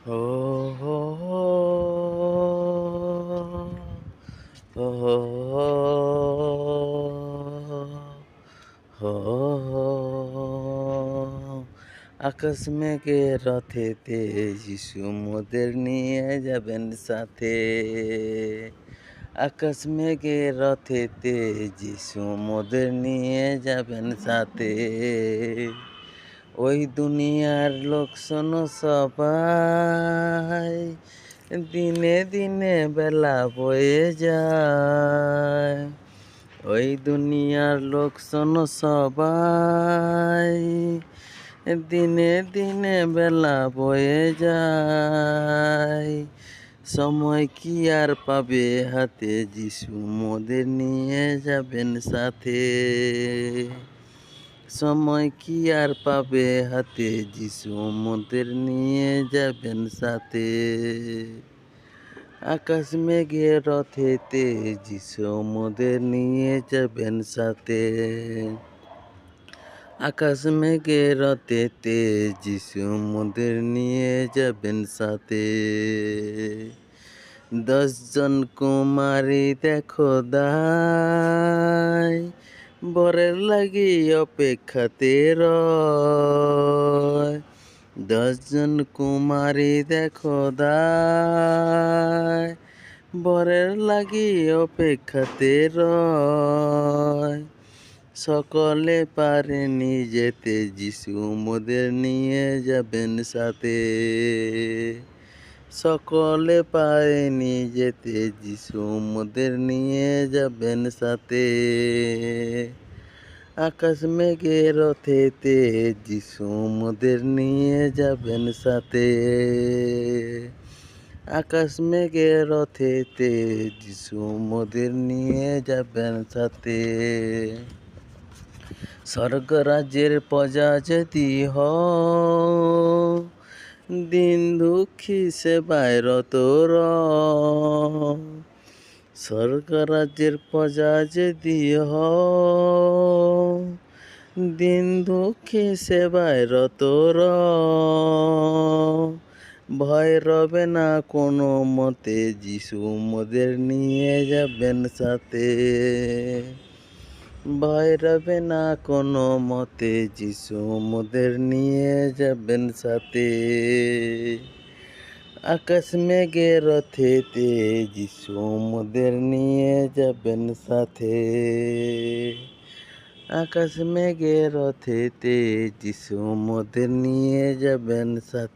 ও হো হো, ও হো হো, আকাশ মেঘের রথেতে যিশু মোদের নিয়ে যাবেন সাথে। আকাশ মেঘের রথেতে যিশু মোদের নিয়ে যাবেন সাথে। ওই দুনিয়ার লোক শোনো সবাই, দিনে দিনে বেলা বয়ে যায়। ওই দুনিয়ার লোক শোনো সবাই, দিনে দিনে বেলা বয়ে যায়। সময় কি আর পাবে হাতে, যিশু মোদের নিয়ে যাবেন সাথে। সময় কি আর পাবে হাতে, যিশু মোদের নিয়ে যাবেন সাথে। আকাশ মেঘের রথেতে যিশু মোদের নিয়ে যাবেন সাথে। আকাশ মেঘের রথেতে যিশু মোদের নিয়ে যাবেন সাথে। 10 জন কুমারী দেখো দায়, বরের লাগি অপেক্ষাতে রয়। 10 জন কুমারী দেখো দায়, বরের লাগি অপেক্ষাতে রয়। সকলে পারেনি যেতে, যিশু মোদের নিয়ে যাবেন সাথে। সকলে পারেনি যেতে, যিশু মোদের নিয়ে যাবেন সাথে। আকাশ মেঘের রথেতে যিশু মোদের নিয়ে যাবেন সাথে। আকাশ মেঘের রথেতে যিশু মোদের নিয়ে যাবেন সাথে। স্বর্গরাজ্যের প্রজা যদি হও, দিন দুঃখী সেবায় রত রও। স্বর্গরাজ্যের প্রজা যদি হও, দিন দুঃখী সেবায় রত রও। ভয় রবে না কোনো মতে, যিশু মোদের নিয়ে যাবেন সাথে। ভয় রবে না কোনো মতে, যিশু মোদের নিয়ে যাবেন সাথে। আকাশ মেঘের রথেতে যিশু মোদের নিয়ে যাবেন সাথে। আকাশ মেঘের রথেতে যিশু মোদের নিয়ে যাবেন সাথে।